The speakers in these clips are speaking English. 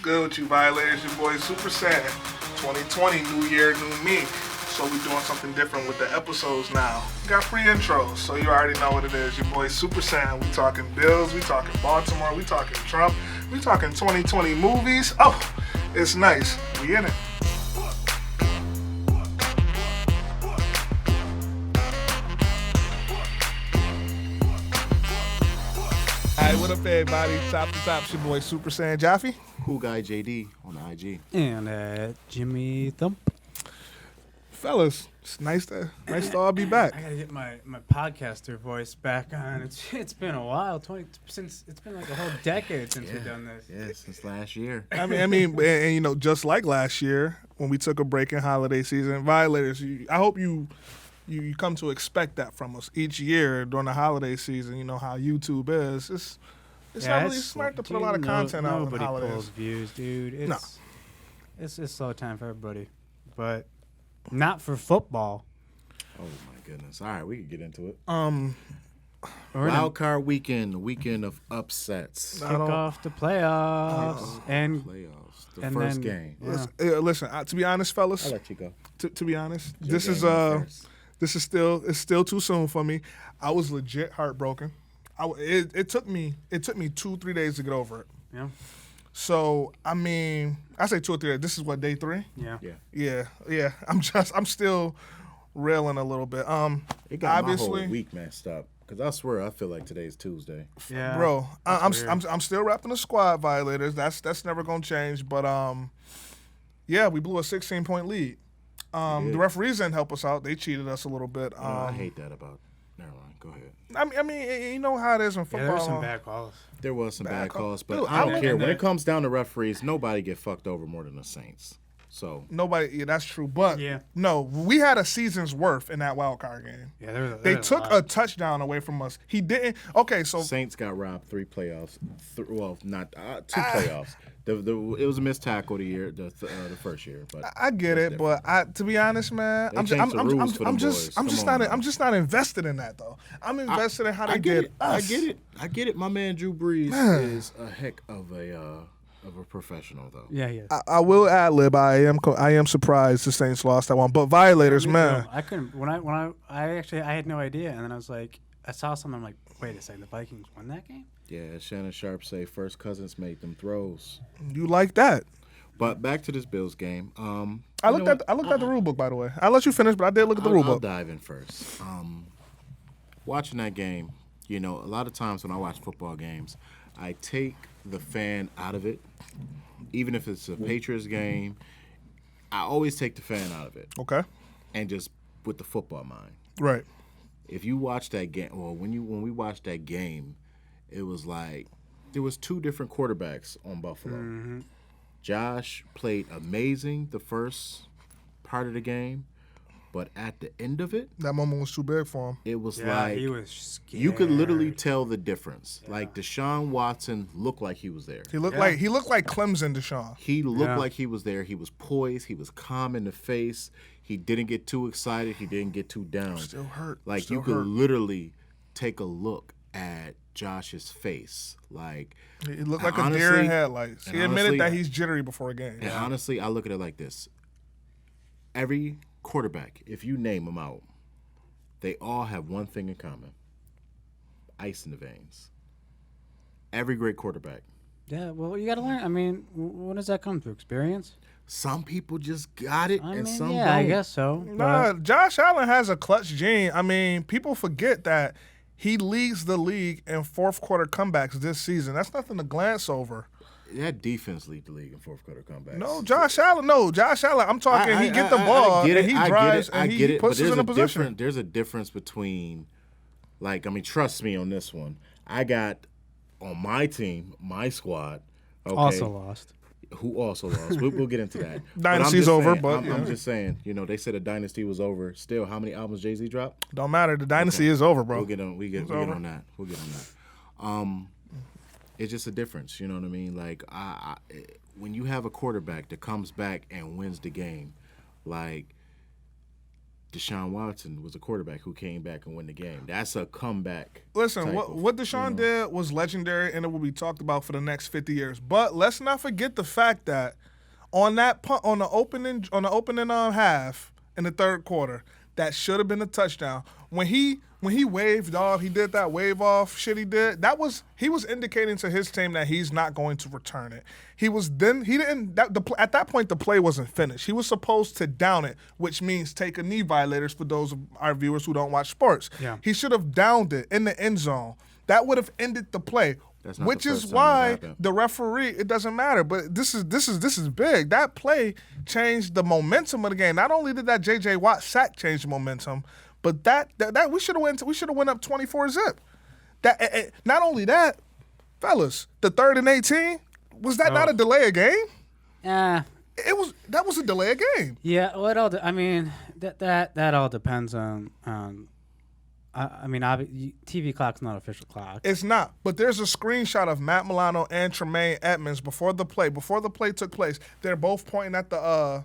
Good with you, Violators? Your boy Super Saiyan. 2020, new year, new me. So we doing something different with the episodes now. We got free intros, so you already know what it is. Your boy Super Saiyan. We talking Bills, we talking Baltimore, we talking Trump, we talking 2020 movies. Oh, it's nice. We in it. All right, what up, everybody? Top to top, it's your boy Super Saiyan Jaffe. Cool guy JD on the IG. And Jimmy Thump. Fellas, it's nice to all be back. I gotta get my podcaster voice back on. It's been a while. It's been like a whole decade since we've done this. Yeah, since last year. I mean, and you know, just like last year when we took a break in holiday season, Violators. I hope you come to expect that from us each year during the holiday season. You know how YouTube is. It's not really smart to put a lot of content out in the holidays. Nobody pulls views, dude. It's slow time for everybody, but not for football. Oh my goodness! All right, we can get into it. Wild card weekend, the weekend of upsets. Kick off the playoffs the first game. Yeah. Listen, to be honest, fellas. I'll let you go. To be honest, this is still too soon for me. I was legit heartbroken. It took me 2-3 days to get over it. Yeah. So I mean, I say 2 or 3 days. This is what, day 3? Yeah. I'm still railing a little bit. It got obviously my whole week messed up because I swear I feel like today's Tuesday. Yeah, bro. I'm still rapping the squad, Violators. That's never gonna change. But yeah, we blew a 16-point lead. The referees didn't help us out. They cheated us a little bit. I hate that about. Never mind. Go ahead. I mean, you know how it is in football. Yeah, there were some bad calls. There was some bad calls, but Dude, I don't care. When it comes down to referees, nobody get fucked over more than the Saints. So nobody. Yeah, that's true. But no, we had a season's worth in that wild card game. Yeah, they took a touchdown away from us. He didn't. Okay, so Saints got robbed 3 playoffs. Not 2 playoffs. It was a missed tackle the first year. But I get it, but to be honest, man, I'm just not invested in that though. I'm invested in how they did us. I get it. My man Drew Brees is a heck of a professional though. Yeah, yeah. I will ad lib. I am surprised the Saints lost that one, but Violators, man. No, I couldn't. When I had no idea, and then I was like, I saw something. I'm like, wait a second, the Vikings won that game? Yeah, Shannon Sharp say first cousins made them throws. You like that? But back to this Bills game. I looked at the rule book, by the way. I'll let you finish, but I did look at the rule book. I'll dive in first. Watching that game, you know, a lot of times when I watch football games, I take the fan out of it. Even if it's a Patriots game, I always take the fan out of it. Okay. And just with the football mind. Right. If you watch that game, well, when we watched that game, it was like there was 2 different quarterbacks on Buffalo. Mm-hmm. Josh played amazing the first part of the game, but at the end of it, that moment was too big for him. It was like he was scared. You could literally tell the difference. Yeah. Like Deshaun Watson looked like he was there. He looked like Clemson Deshaun. He looked like he was there. He was poised. He was calm in the face. He didn't get too excited. He didn't get too down. Still hurt. Like you could literally take a look at Josh's face. Like he looked like a deer in headlights. He admitted that he's jittery before a game. And honestly, I look at it like this. Every quarterback, if you name them out, they all have one thing in common. Ice in the veins. Every great quarterback. Yeah, well, you got to learn. I mean, when does that come through? Experience? Some people just got it, and some don't. I guess so. Nah, Josh Allen has a clutch gene. I mean, people forget that he leads the league in fourth quarter comebacks this season. That's nothing to glance over. That defense lead the league in fourth quarter comebacks. No, Josh Allen. I'm talking. He get the ball and he drives and he puts us in a position. There's a difference between, trust me on this one. I got on my team, my squad. Okay, also lost. Who also lost? We'll get into that. Dynasty's over, I'm just saying. You know, they said the dynasty was over. Still, how many albums Jay-Z dropped? Don't matter. The dynasty is over, bro. We'll get on that. We'll get on that. It's just a difference, you know what I mean? Like, when you have a quarterback that comes back and wins the game, like, Deshaun Watson was a quarterback who came back and won the game. That's a comeback. Listen, what Deshaun did was legendary, and it will be talked about for the next 50 years. But let's not forget the fact that on that punt, on the opening half in the third quarter, that should have been a touchdown. When he waved off, he did that wave off shit he did. He was indicating to his team that he's not going to return it. At that point the play wasn't finished. He was supposed to down it, which means take a knee, Violators, for those of our viewers who don't watch sports. Yeah. He should have downed it in the end zone. That would have ended the play. Which is why the referee, it doesn't matter, but this is big. That play changed the momentum of the game. Not only did that J.J. Watt sack change the momentum, but that we should have went up 24-zip. Not only that, fellas, the 3rd and 18, was that not a delay of game? Yeah. That was a delay of game. Yeah, well, that all depends on TV clock's not official clock. It's not, but there's a screenshot of Matt Milano and Tremaine Edmonds before the play took place. They're both pointing at the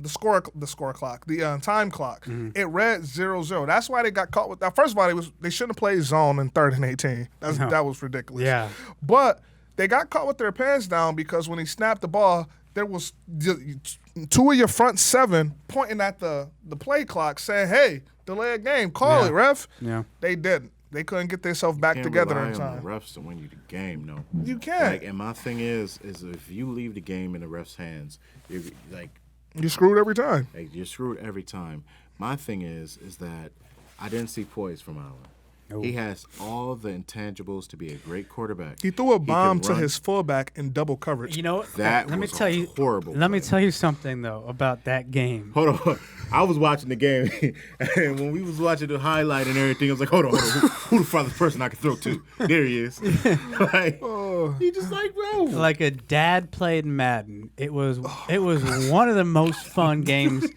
score clock, the time clock. Mm-hmm. It read 0-0. That's why they got caught with that. First of all, they shouldn't have played zone in 3rd and 18. That was ridiculous. Yeah, but they got caught with their pants down because when he snapped the ball, there was 2 of your front 7 pointing at the play clock saying, "Hey, delay a game. Call it, ref." Yeah. They didn't. They couldn't get themselves back together in time. On the refs to win you the game, no. You can't. And my thing is if you leave the game in the refs' hands, you're screwed every time. You're screwed every time. My thing is that I didn't see poise from Allen. Nope. He has all the intangibles to be a great quarterback. He threw a bomb to his fullback in double coverage. You know, let me tell you something though about that game. Hold on. I was watching the game, and when we was watching the highlight and everything, I was like, hold on. Who the farthest person I can throw to? There he is. He just bro. Like a dad played Madden. It was one of the most fun games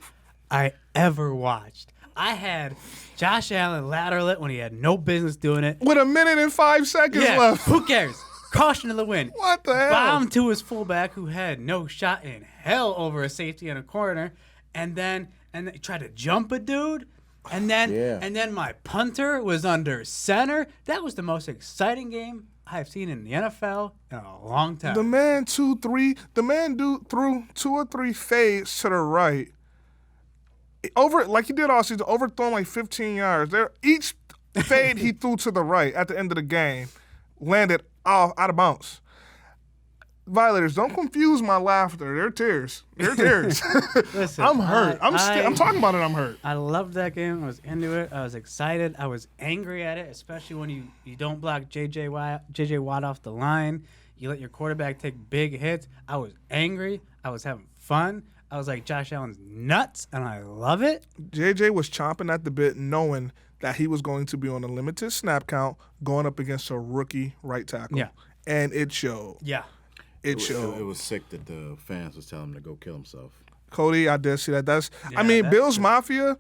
I ever watched. I had Josh Allen lateral it when he had no business doing it. With 1 minute and 5 seconds left. Who cares? Caution to the wind. What the hell? Bomb to his fullback who had no shot in hell over a safety in a corner, and then tried to jump a dude, and then my punter was under center. That was the most exciting game I've seen in the NFL in a long time. The man threw 2 or 3 fades to the right. Like he did all season, overthrown like 15 yards. Each fade he threw to the right at the end of the game landed out of bounds. Violators, don't confuse my laughter. They're tears. Listen, I'm hurt. I'm talking about it. I'm hurt. I loved that game. I was into it. I was excited. I was angry at it, especially when you don't block J.J. Watt off the line. You let your quarterback take big hits. I was angry. I was having fun. I was like, Josh Allen's nuts, and I love it. J.J. was chomping at the bit knowing that he was going to be on a limited snap count going up against a rookie right tackle. Yeah. And it showed. Yeah. It showed. It was sick that the fans was telling him to go kill himself. Cody, I did see that. Bills Mafia,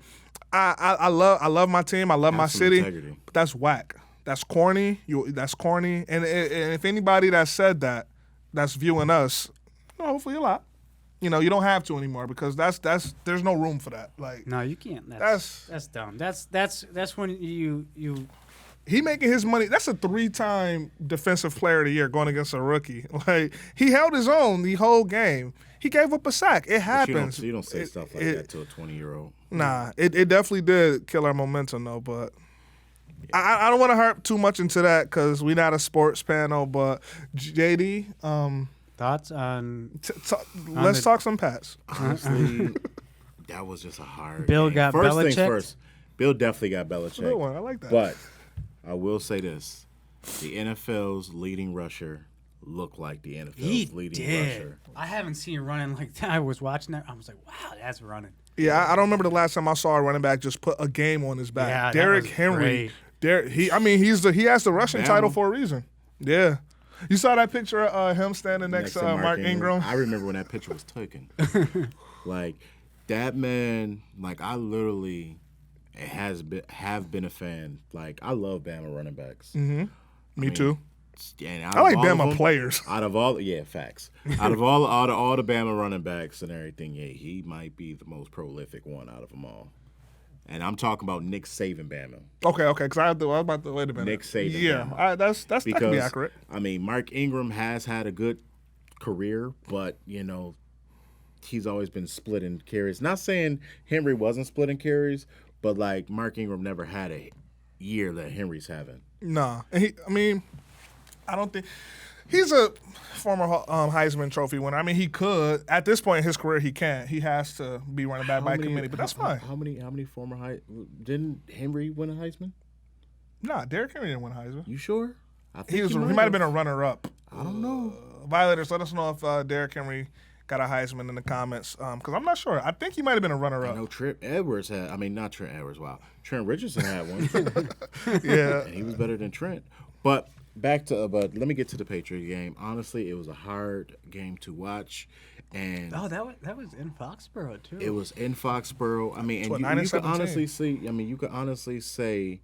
I love my team. I love my city. Integrity. But that's whack. That's corny. That's corny. And if anybody that said that, that's viewing us, hopefully a lot. You don't have to anymore because there's no room for that. Like, no, you can't. That's dumb. That's when you he making his money. That's a 3-time defensive player of the year going against a rookie. Like, he held his own the whole game. He gave up a sack. It happens. You don't say stuff like that to a 20-year-old. Nah, it definitely did kill our momentum though. But I don't want to harp too much into that because we're not a sports panel. But JD, thoughts on? Let's talk some Pats. Honestly, that was just a hard. Bill game. got first Belichick. Things first. Bill definitely got Belichick. That's a good one. I like that. But I will say this: the NFL's leading rusher looked like the NFL's leading rusher. I haven't seen him running like that. I was watching that. I was like, wow, that's running. Yeah, I don't remember the last time I saw a running back just put a game on his back. Yeah, Derrick Henry. He has the rushing title for a reason. Yeah. You saw that picture of him standing next to Mark Ingram? I remember when that picture was taken. Like, that man, like, I literally have been a fan. Like, I love Bama running backs. Mm-hmm. Me too. And I like Bama players. Out of all, facts. Out of all the Bama running backs and everything, yeah, he might be the most prolific one out of them all. And I'm talking about Nick Saban Bama. Okay, because I was about to wait a minute. Nick Saban. Yeah, Bama. That can be accurate. I mean, Mark Ingram has had a good career, but he's always been splitting carries. Not saying Henry wasn't splitting carries, but like Mark Ingram never had a year that Henry's having. Nah, I don't think he's a former Heisman Trophy winner. I mean, he could at this point in his career. He can't. He has to be running back by committee, but that's fine. How many former didn't Henry win a Heisman? Nah, Derrick Henry didn't win a Heisman. You sure? I He might have been a runner-up. I don't know. Violators, let us know if Derrick Henry got a Heisman in the comments, because I'm not sure. I think he might have been a runner-up. I know Trent Edwards had. I mean, not Trent Edwards. Wow, Trent Richardson had one. Yeah, and he was better than Trent. But let me get to the Patriot game. Honestly, it was a hard game to watch, and that was in Foxborough too. It was in Foxborough. I mean, and you could honestly see. I mean, you could honestly say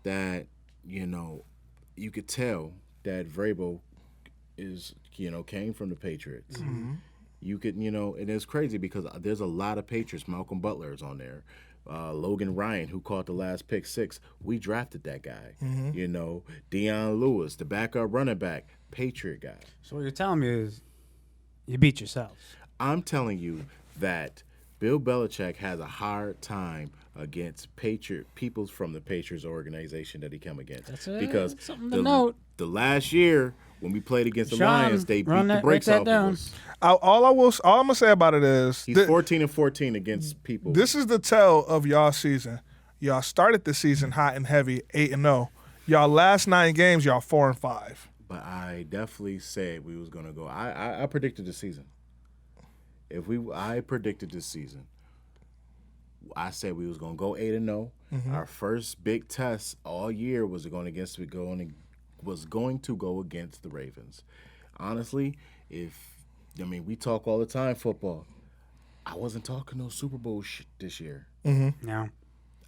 that you could tell that Vrabel is came from the Patriots. Mm-hmm. You could, and it's crazy because there's a lot of Patriots. Malcolm Butler is on there. Logan Ryan, who caught the last pick 6. We drafted that guy. Mm-hmm. Deion Lewis, the backup running back, Patriot guy. So what you're telling me is you beat yourselves. I'm telling you that Bill Belichick has a hard time against people from the Patriots organization that he come against. That's because something to note. The last year when we played against the Lions, they beat the brakes off of us. All I'm gonna say about it is he's 14-14 against people. This is the tell of y'all season. Y'all started the season hot and heavy, 8-0. Y'all last 9 games, y'all 4-5. But I definitely said we was gonna go. I predicted the season. I predicted this season. I said we was gonna go 8-0. Mm-hmm. Our first big test all year was going to go against the Ravens. Honestly, we talk all the time football. I wasn't talking no Super Bowl shit this year. Mm-hmm. No,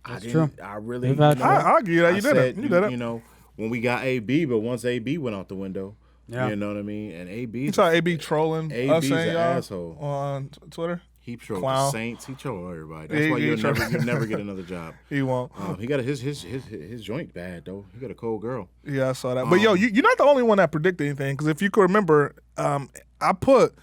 that's true. I really. I'll give you that. You did it. When we got AB, but once AB went out the window, you know what I mean. And AB. You saw AB trolling AB's an asshole on Twitter. He trolled the Saints. He trolled everybody. That's why you'll never get another job. He won't. He got his joint bad though. He got a cold girl. Yeah, I saw that. But you're not the only one that predicted anything. Because if you could remember, I put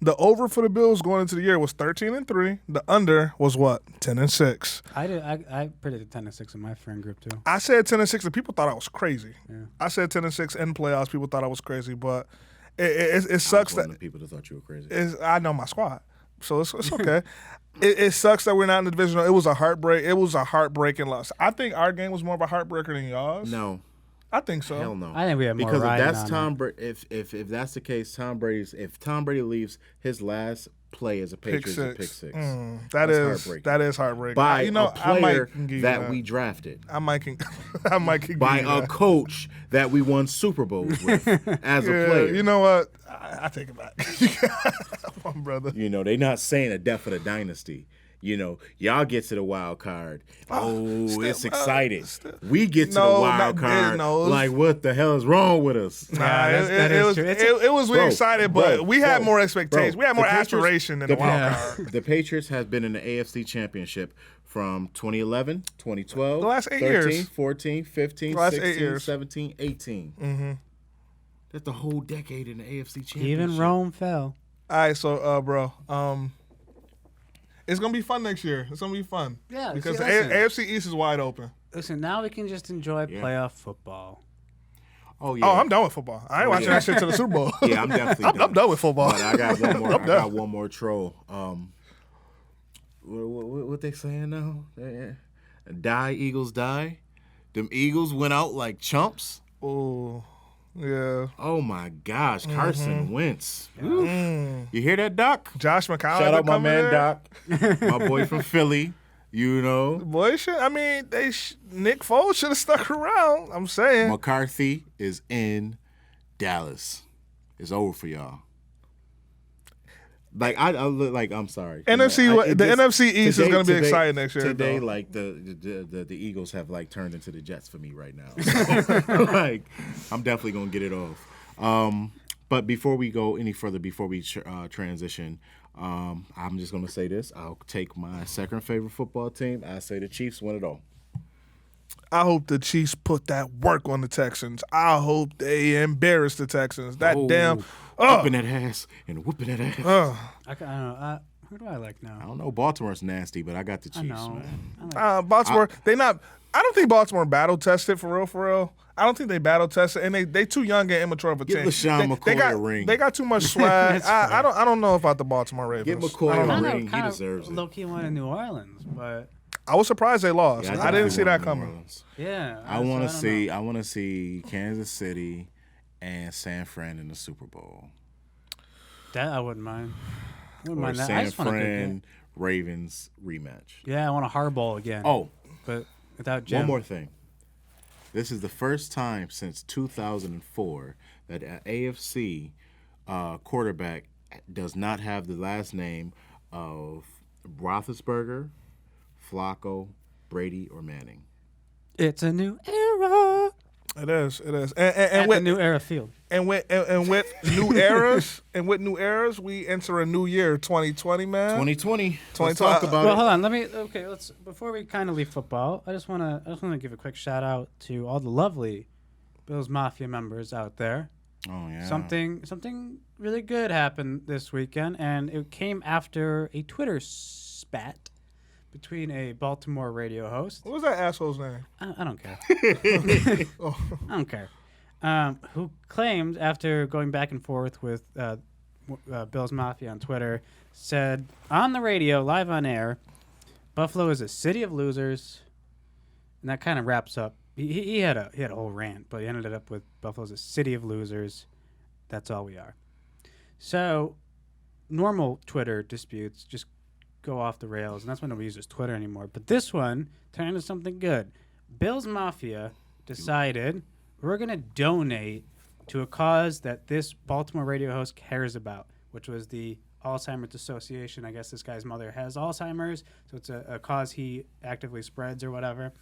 the over for the Bills going into the year was 13-3. The under was what 10-6. I predicted 10-6 in my friend group too. I said 10-6, and people thought I was crazy. Yeah. I said 10-6 in playoffs. People thought I was crazy, but it sucks that people that thought you were crazy. I know my squad. So it's okay. It sucks that we're not in the division. It was a heartbreak. It was a heartbreaking loss. I think our game was more of a heartbreaker than y'all's. No, I think so. Hell no. I think we have more because riding if that's on Tom Brady. If that's the case, if Tom Brady leaves his last play as a Patriot is a pick 6. That is heartbreaking. By a player that we drafted. I might can by a coach that we won Super Bowls with as a player. You know what? I take it back. Come on, brother. They're not saying a death of the dynasty. Y'all get to the wild card. It's exciting. We get to the wild card. Like, what the hell is wrong with us? Nah, it was really excited, but we had more expectations. We had more aspiration than the wild card. The Patriots have been in the AFC Championship from 2011, 2012, the last 8 13, years. 14, 15, 16, 17, 18. Mm-hmm. That's the whole decade in the AFC Championship. Even Rome fell. All right, so, bro, it's going to be fun next year. It's going to be fun. Yeah. Because the AFC East is wide open. Listen, now we can just enjoy playoff football. Oh, yeah. Oh, I'm done with football. I ain't watching that shit to the Super Bowl. Yeah, I'm definitely done. I'm done with football. But I got one more. I got one more troll. What they saying now? Die, Eagles, die. Them Eagles went out like chumps. Oh, yeah. Oh, my gosh. Carson Wentz. You hear that, Doc? Josh McCown. Shout out my man, Doc. My boy from Philly. Boy, Nick Foles should have stuck around. I'm saying. McCarthy is in Dallas. It's over for y'all. I'm sorry. The NFC East is going to be exciting next year. Today, though. like the Eagles have like turned into the Jets for me right now. So, I'm definitely going to get it off. But before we go any further, before we transition, I'm just going to say this. I'll take my second favorite football team. I say the Chiefs win it all. I hope the Chiefs put that work on the Texans. I hope they embarrass the Texans. Whooping that ass and whooping that ass. I don't know. Who do I like now? I don't know. Baltimore's nasty, but I got the Chiefs, man. Baltimore, I don't think Baltimore battle tested for real. I don't think they battle tested, and they too young and immature of a team. Give LaShawn McCoy a ring. They got too much swag. I don't know about the Baltimore Ravens. Give McCoy a ring. He deserves it. Low-key won in New Orleans, but I was surprised they lost. Yeah, I didn't see that coming. Yeah, I want to see Kansas City and San Fran in the Super Bowl. That I wouldn't mind. Or San Fran Ravens rematch. Yeah, I want a Harbaugh again. Oh, but without Jim. One more thing. This is the first time since 2004 that an AFC quarterback does not have the last name of Roethlisberger, Flacco, Brady, or Manning. It's a new era. It is. And with the new era field. And with new eras, we enter a new year, 2020, man. 2020. Let's talk about it. Well, hold on. Let's before we kind of leave football, I just want to give a quick shout out to all the lovely Bills Mafia members out there. Oh yeah. Something really good happened this weekend, and it came after a Twitter spat between a Baltimore radio host. What was that asshole's name? I don't care. I don't care. Who claimed, after going back and forth with Bills Mafia on Twitter, said on the radio, live on air, Buffalo is a city of losers, and that kind of wraps up. He had a whole rant, but he ended up with Buffalo's a city of losers. That's all we are. So, normal Twitter disputes just go off the rails, and that's why nobody uses Twitter anymore. But this one turned into something good. Bills Mafia decided we're going to donate to a cause that this Baltimore radio host cares about, which was the Alzheimer's Association. I guess this guy's mother has Alzheimer's, so it's a cause he actively spreads or whatever.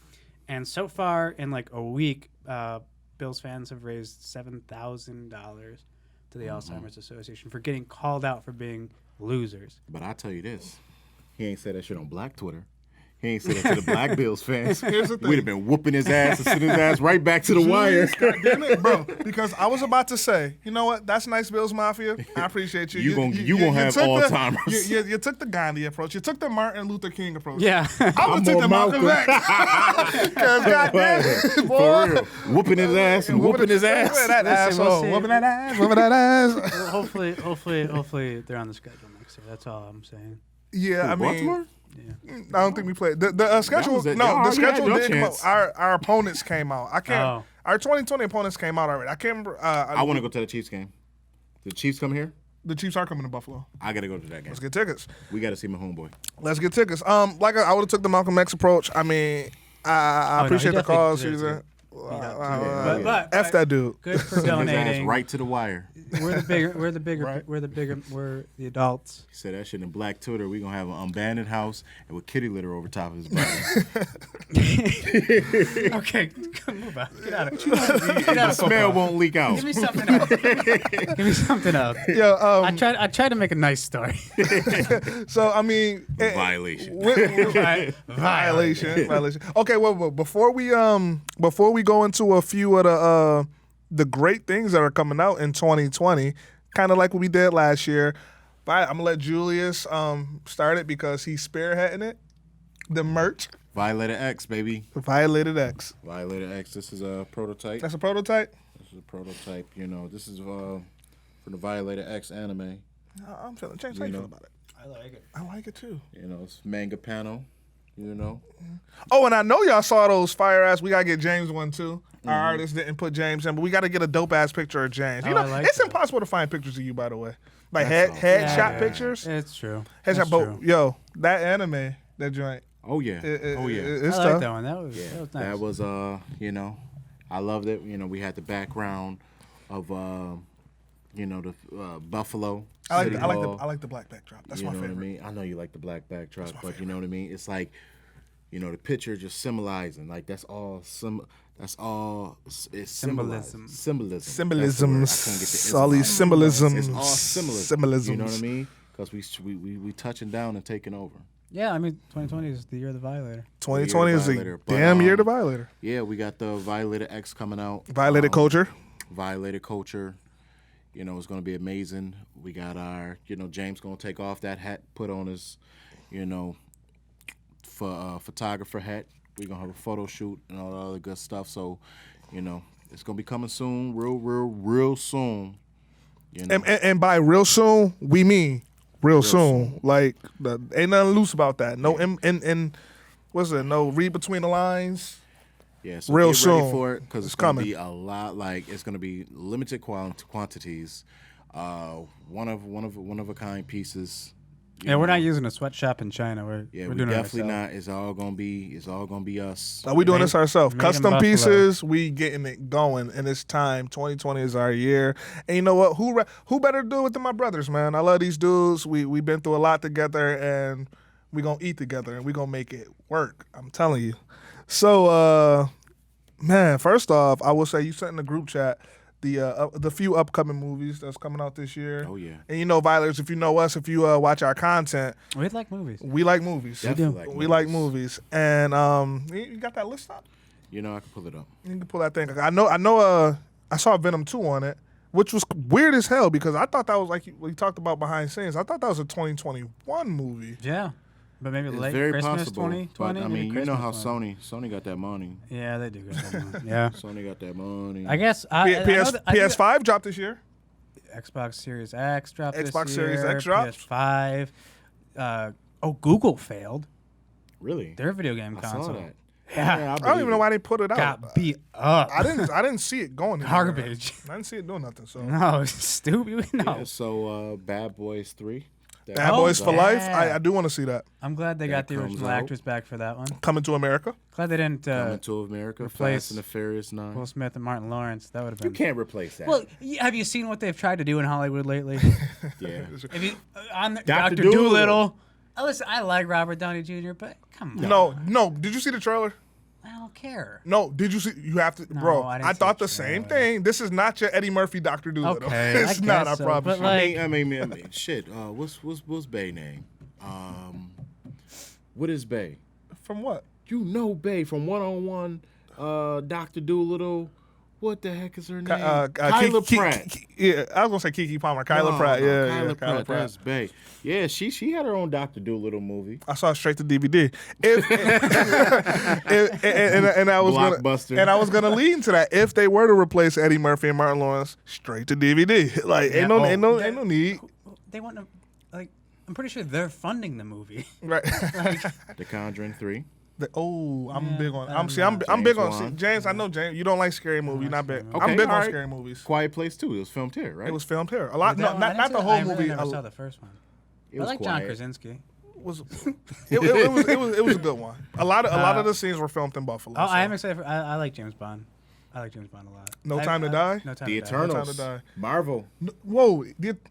And so far, in like a week, Bills fans have raised $7,000 to the Alzheimer's Association for getting called out for being losers. But I tell you this. He ain't said that shit on Black Twitter. He ain't said that to the Black Bills fans. Here's the thing. We'd have been whooping his ass and sending his ass right back to the wire. God damn it, bro. Because I was about to say, you know what? That's nice, Bills Mafia. I appreciate you. You gonna have Alzheimer's. You took the Gandhi approach. You took the Martin Luther King approach. Yeah. I'm gonna take the Malcolm X. Because goddamn it, boy. For real. Whooping his ass and whooping his ass. That asshole. Whooping that ass. Whooping that ass. Well, hopefully they're on the schedule next year. That's all I'm saying. Yeah, I mean. Baltimore? Yeah. I don't think we played. The schedule. The schedule did come out. Our opponents came out. I can't. Oh. Our 2020 opponents came out already. I can't remember. I want to go to the Chiefs game. The Chiefs come here? The Chiefs are coming to Buffalo. I got to go to that game. Let's get tickets. We got to see my homeboy. Let's get tickets. Like I would have took the Malcolm X approach. I mean, I appreciate the cause, Susan. But F that dude. Good for Send his ass donating. right to the wire. We're the adults. He said that shit in Black Twitter. We gonna have an abandoned house and with kitty litter over top of his body. Okay, move out. Get out of The smell won't leak out. Give me something else. Give me something else. Yo, I tried to make a nice story. So I mean, Violation. Violation. Okay, well, before we go into a few of the great things that are coming out in 2020, kind of like what we did last year, but I'm gonna let Julius start it because he's spearheading it. The merch. Violator X, baby. Violated X. Violator X. This is a prototype. That's a prototype? This is a prototype. You know, this is for the Violator X anime. I'm feeling James. How you feel about it? I like it. I like it too. You know, it's manga panel. You know. Oh, and I know y'all saw those fire ass. We gotta get James one too. Our artist didn't put James in, but we gotta get a dope ass picture of James. You know, it's impossible to find pictures of you, by the way. Like headshot pictures. It's true. Headshot, but yo, that anime, that joint. Oh yeah. It's I like tough. that one. That was nice. That was you know, I loved it. You know, we had the background of you know, the Buffalo. I like the black backdrop. That's my favorite. You know what I mean? I know you like the black backdrop, but you know what I mean? It's like, you know, the picture just symbolizing. Like that's all it's Symbolism. All these symbolism. It's all symbolism. You know what I mean? because we touching down and taking over. Yeah, I mean, 2020 is the year of the Violator. 2020 is the Violator. damn year of the Violator. Yeah, we got the Violator X coming out. Violator culture. Violator culture. You know, it's going to be amazing. We got our, James going to take off that hat, put on his, photographer hat. We're going to have a photo shoot and all the other good stuff. So, it's going to be coming soon, real soon. And by real soon, we mean real soon. Like, ain't nothing loose about that. No, what's it? No read between the lines. Yeah, so real get soon ready for it because it's going to be a lot. Like it's going to be limited quantities, one of a kind pieces. Yeah, we're not using a sweatshop in China. We're doing definitely it not. It's all gonna be us. Are we doing this ourselves? Custom Buffalo. pieces. We getting it going, and it's time. 2020 is our year. And you know what? Who better to do it than my brothers, man? I love these dudes. We've been through a lot together, and we gonna eat together, and we gonna make it work. I'm telling you. So, man, first off, I will say you sent in the group chat the few upcoming movies that's coming out this year. Oh, yeah. And Violators, if you know us, if you watch our content. We like movies. We like movies. Definitely Like movies. And you got that list up? I can pull it up. You can pull that thing. I know. I saw Venom 2 on it, which was weird as hell because I thought that was like we talked about behind scenes. I thought that was a 2021 movie. Yeah. But maybe It's late very Christmas possible. 2020. But, I mean, you know how Christmas Sony got that money. Yeah, they do get that money. Yeah. Sony got that money. I guess PS5 dropped this year. Xbox Series X dropped Xbox this Series year. X dropped. PS5. Google failed. Really? Their video game I console. saw that. Yeah. I don't even know why they put it out. Got beat up. I didn't see it going. anywhere. Garbage. I didn't see it doing nothing. So No, it's stupid. No. Yeah, so Bad Boys 3. Bad Boys for Life. yeah. I do want to see that. I'm glad they got the comes original out. actors back for that one. Coming to America. Glad they didn't Coming to America. replace Fast and the Furious 9. Will Smith and Martin Lawrence. That would have You been. can't replace that. Well, have you seen what they've tried to do in Hollywood lately? yeah. If you, on Dr. Dr. Dolittle. Dolittle. Listen, I like Robert Downey Jr., but come on. No. Did you see the trailer? I don't care. No. Did you see? You have to, No, bro. I didn't I see thought the the same trailer. thing. This is not your Eddie Murphy, Dr. Dolittle. Okay, It's I not. guess I so, promise but you. like- I mean, shit. What's Bay name? What is Bay? From what? You know Bay from One-on-One. Dr. Dolittle. What the heck is her name? Kyla Pratt. Yeah, I was gonna say Kiki Palmer. Kyla No, Pratt. no, Yeah, Kyla Kyla Pratt. That's Bay. Yeah, she had her own Dr. Dolittle movie. I saw it straight to DVD. And I was Blockbuster. I was gonna lead into that. If they were to replace Eddie Murphy and Martin Lawrence, straight to DVD. Like ain't no need. They want to, like, I'm pretty sure they're funding the movie. Right. The Conjuring 3. I'm big on. I don't I'm big on. James Wan. James, I know James. You don't like scary movies. You're not big. Okay, I'm big on alright. scary movies. Quiet Place 2. It was filmed here, right? It was filmed here. A lot. That No, one, I not didn't the see- whole I really movie. never saw the first one. It I was like John quiet. Krasinski. It was a good one. A lot of the scenes were filmed in Buffalo. Oh, so. I am excited for. I like James Bond. I like James Bond a lot. No Time to Die? No Time The to Die. Eternals. Time to Die. Marvel. Whoa,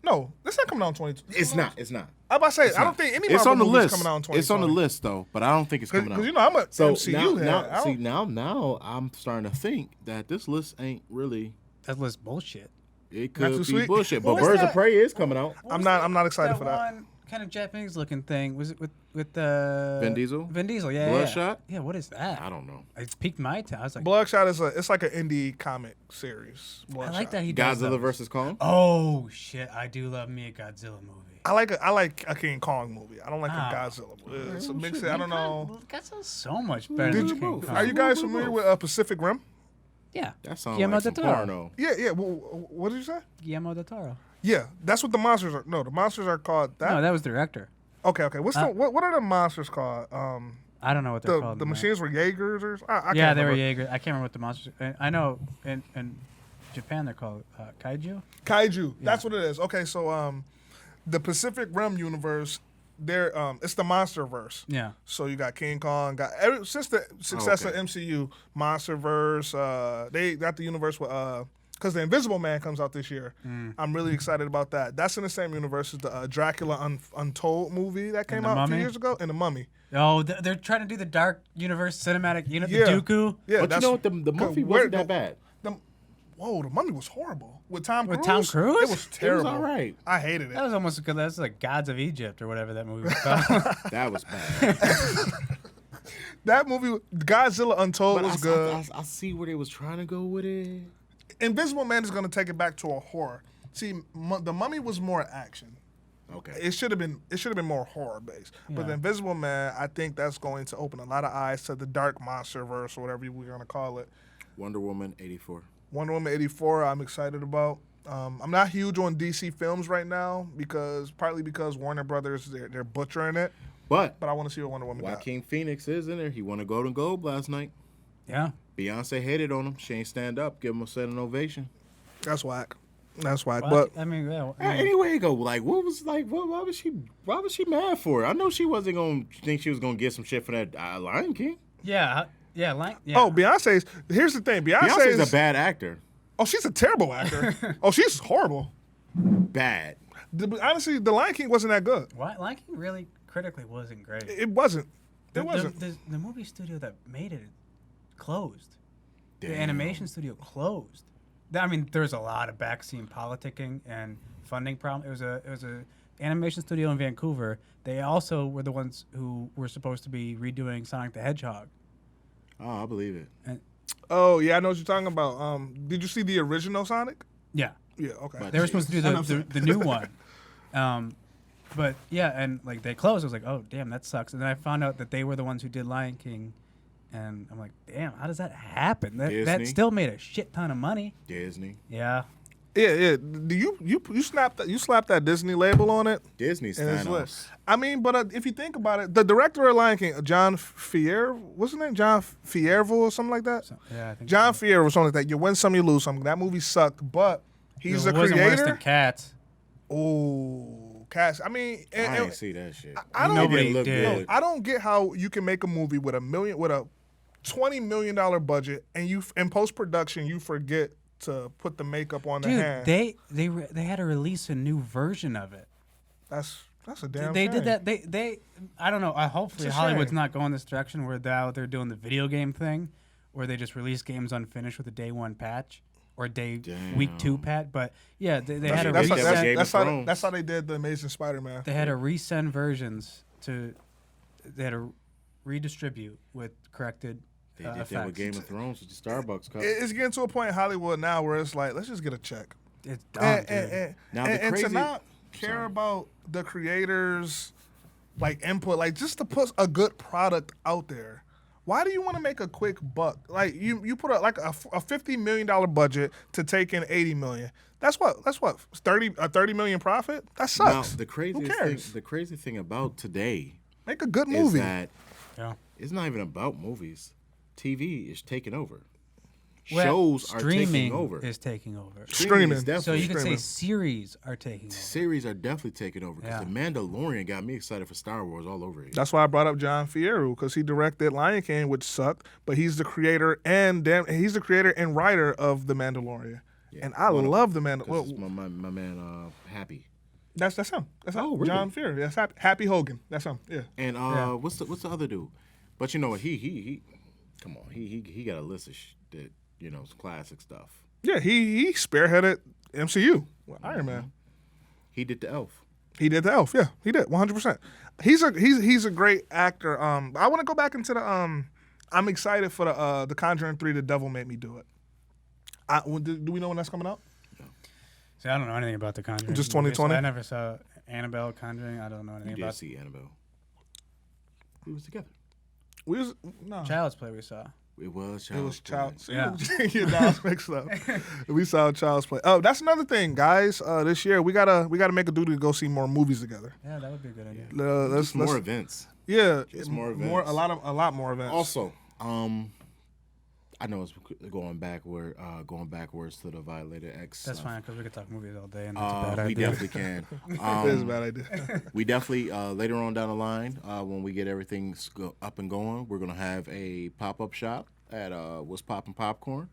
no, that's not coming out in 20. It's not. It's not. I'm about to say, I don't think any Marvel on the movies list. coming out in 2020. It's on the list though, but I don't think it's coming out. Because I'm a So MCU head. I don't- now I'm starting to think that this list ain't really. That was bullshit. It Not could too be sweet. bullshit, but What was Birds that? of Prey is coming out. I'm not excited for that. One kind of Japanese looking thing was it with the Vin Diesel? Vin Diesel, yeah. Bloodshot? Yeah, what is that? I don't know. It piqued my attention. I was like, Bloodshot it's like an indie comic series. I Bloodshot. like that he does Godzilla those. versus Kong. Oh shit! I do love me a Godzilla movie. I like a King Kong movie. I don't like Ah. a Godzilla movie. It's a mix. I don't know. Godzilla's so much better Did than you? King Kong. Are you guys familiar with Pacific Rim? Yeah. That sounds Guillermo like some del Toro. porno. Yeah. What did you say? Guillermo del Toro. Yeah, that's what the monsters are. No, the monsters are called that. No, that was the director. Okay. What's what are the monsters called? I don't know what they're The called. the man. machines were Jaegers or I Yeah, can't they were remember. Jaeger. I can't remember what the monsters. I know in Japan they're called kaiju. Kaiju. That's what it is. Okay, so the Pacific Rim universe, they're it's the MonsterVerse. Yeah. So you got King Kong, since the success of MCU, MonsterVerse. They got the universe with because the Invisible Man comes out this year. I'm really excited about that. That's in the same universe as the Dracula Untold movie that came The out a few Mummy? years ago, and the Mummy. Oh, they're trying to do the Dark Universe cinematic. You know, Yeah. the Dooku. Yeah, But you know what? The movie where- wasn't that bad. Whoa, the Mummy was horrible with Tom Cruise. With Tom Cruise? It was terrible. all right. I hated it. That was almost because that's like Gods of Egypt or whatever that movie was called. That was bad. That movie, Godzilla Untold, was good. I see where they was trying to go with it. Invisible Man is going to take it back to a horror. See, the Mummy was more action. Okay. It should have been more horror based. But the Invisible Man, I think that's going to open a lot of eyes to the dark monster verse or whatever we're going to call it. Wonder Woman 84. Wonder Woman 84, I'm excited about. I'm not huge on DC films right now partly because Warner Brothers they're butchering it. But I want to see what Wonder Woman got. Joaquin Phoenix is in there. He won a Golden Globe last night. Yeah. Beyonce hated on him. She ain't stand up. Give him a standing ovation. That's whack. That's whack. Well, But I mean, yeah. Anyway, go like, what was like? Why was she mad for it? I know she wasn't gonna think she was gonna get some shit for that Lion King. Yeah. Yeah. Beyonce's. Here's the thing. Beyonce's a bad actor. Oh, she's a terrible actor. Oh, she's horrible. Bad. Honestly, The Lion King wasn't that good. Lion King really critically wasn't great. It wasn't. It wasn't. The movie studio that made it closed. Damn. The animation studio closed. I mean, there's a lot of backseat politicking and funding problems. It was a animation studio in Vancouver. They also were the ones who were supposed to be redoing Sonic the Hedgehog. Oh, I believe it. Oh, yeah, I know what you're talking about. Did you see the original Sonic? Yeah. Yeah, okay. But They were supposed to do the new one. But yeah, and like they closed. I was like, oh damn, that sucks. And then I found out that they were the ones who did Lion King, and I'm like, damn, how does that happen? That still made a shit ton of money. Disney. Yeah. Yeah. Do you slap that Disney label on it? Disney's Thanos. I mean, but if you think about it, the director of Lion King, John Fierro, what's his name? John Fierro or something like that. Yeah, I think John Fierro or something like that. You win some, you lose some. That movie sucked, but he's a wasn't worse than creator. Cats. Oh, Cats. I mean, I didn't see that shit. I don't. Nobody look did. good. I don't get how you can make a movie with a $20 million budget and you in post production you forget to put the makeup on the hand. They had to release a new version of it. That's a damn. They shame. did that. They I don't know. Hopefully It's a Hollywood's shame. not going this direction where now they're doing the video game thing, where they just release games unfinished with a day one patch or week 2 patch. But yeah, they had to resend. That's how they did the Amazing Spider-Man. They had to resend versions to. They had to redistribute with corrected. They did that with Game of Thrones with the Starbucks cup. It's getting to a point in Hollywood now where it's like, let's just get a check. It's dumb, dude. And to not care about the creators, like input, like just to put a good product out there. Why do you want to make a quick buck? Like you put a $50 million budget to take in $80 million. That's what 30 million profit. That sucks. Now, the crazy thing about today, make a good is movie. that it's not even about movies. TV is taking over. Shows are taking over. Is taking over. Streaming. So you could say series are taking over. Series are definitely taking over because The Mandalorian got me excited for Star Wars all over again. That's why I brought up John Fierro because he directed Lion King, which sucked, but he's the creator and writer of The Mandalorian. Yeah. And I love The Mandalorian. My man, Happy. That's him. That's really? John Fierro. That's Happy Hogan. That's him. Yeah. And what's the other dude? But you know what? He come on. He got a list of that. You know, some classic stuff. Yeah, he spearheaded MCU. Iron Man. He did the Elf. Yeah, he did 100%. He's a great actor. I want to go back into the. I'm excited for the Conjuring 3. The Devil Made Me Do It. Do we know when that's coming out? No. See, I don't know anything about the Conjuring. Just 2020. I never saw Annabelle Conjuring. I don't know anything about. You did see Annabelle. We was together. No. Child's Play we saw. It was Child's Play. Yeah. Your dogs mixed up. We saw Child's Play. Oh, that's another thing, guys. This year we gotta make a duty to go see more movies together. Yeah, that would be a good idea. Let's more events. Yeah, just more events. A lot more events. Also, I know it's going backwards to the Violator X. That's fine because we could talk movies all day, and that's a bad idea. We definitely can. It is a bad idea. We definitely later on down the line, when we get everything up and going, we're gonna have a pop-up shop at What's Poppin' Popcorn.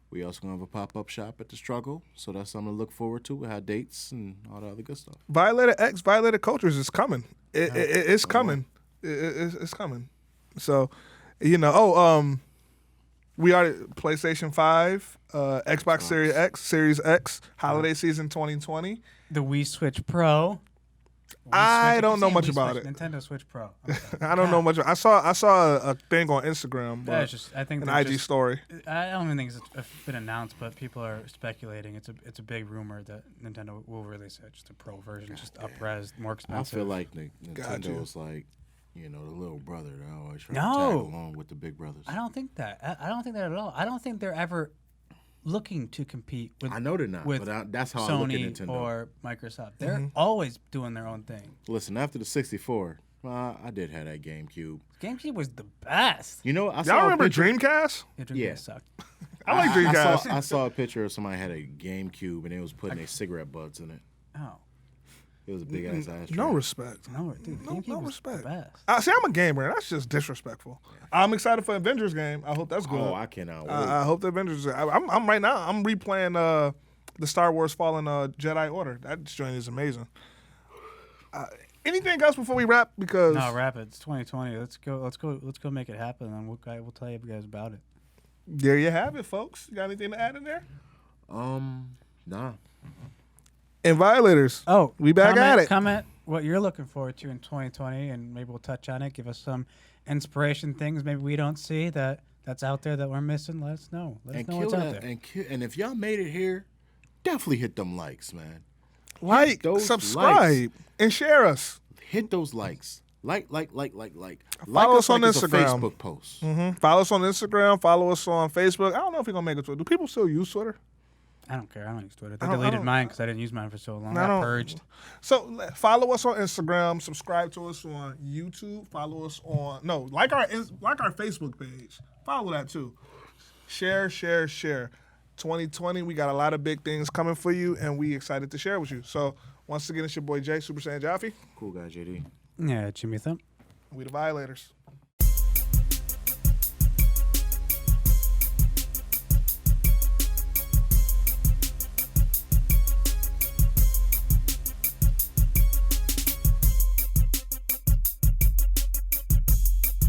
We also gonna have a pop-up shop at the Struggle, so that's something to look forward to. We have dates and all the other good stuff. Violator X, Violator Cultures is coming. It's coming. It's coming. So, We are PlayStation 5, Xbox Series X, holiday season 2020. The Wii Switch Pro. I don't know much about it. Nintendo Switch Pro. I don't know much. I saw a thing on Instagram, but it's just, I think an IG story. I don't even think it's been announced, but people are speculating. It's a big rumor that Nintendo will release it, just a pro version, just up-res, more expensive. I feel like Nintendo's like, the little brother that always trying to No. tag along with the big brothers. I don't think that. I don't think that at all. I don't think they're ever looking to compete with. I know they're not, with but that's how Sony I look at Nintendo. or Microsoft. They're always doing their own thing. Listen, after the 64, I did have that GameCube. GameCube was the best. I saw Y'all remember a picture, Dreamcast? Yeah, sucked. I like Dreamcast. I saw a picture of somebody had a GameCube and they was putting their cigarette butts in it. Oh. It was a big ass ashtray. No respect. No, dude, GameCube No was respect. the best. See, I'm a gamer. That's just disrespectful. I'm excited for Avengers game. I hope that's good. Oh, I cannot wait. I hope the Avengers. I'm right now. I'm replaying the Star Wars Fallen Jedi Order. That joint is amazing. Anything else before we wrap? Because No, wrap it. It's 2020. Let's go make it happen, and we'll tell you guys about it. there you have it, folks. You got anything to add in there? Nah. And Violators. Oh, we back at it. Comment what you're looking forward to in 2020, and maybe we'll touch on it. Give us some inspiration things maybe we don't see that's out there that we're missing. Let us know. Let us know what's out there. And if y'all made it here, definitely hit them likes, man. Like, those subscribe, and share us. Hit those likes. Like. Follow us on like it's a Instagram. Facebook post. Follow us on Instagram. Follow us on Facebook. I don't know if we're going to make it Twitter. Do people still use Twitter? I don't care. I don't use Twitter. They deleted mine because I didn't use mine for so long. I got purged. So follow us on Instagram. Subscribe to us on YouTube. Follow us on like our Facebook page. Follow that too. Share. 2020. We got a lot of big things coming for you, and we excited to share with you. So once again, it's your boy Jay, Super Saiyan Jaffe. Cool guy, JD. Yeah, Jimmy Thump. We the Violators.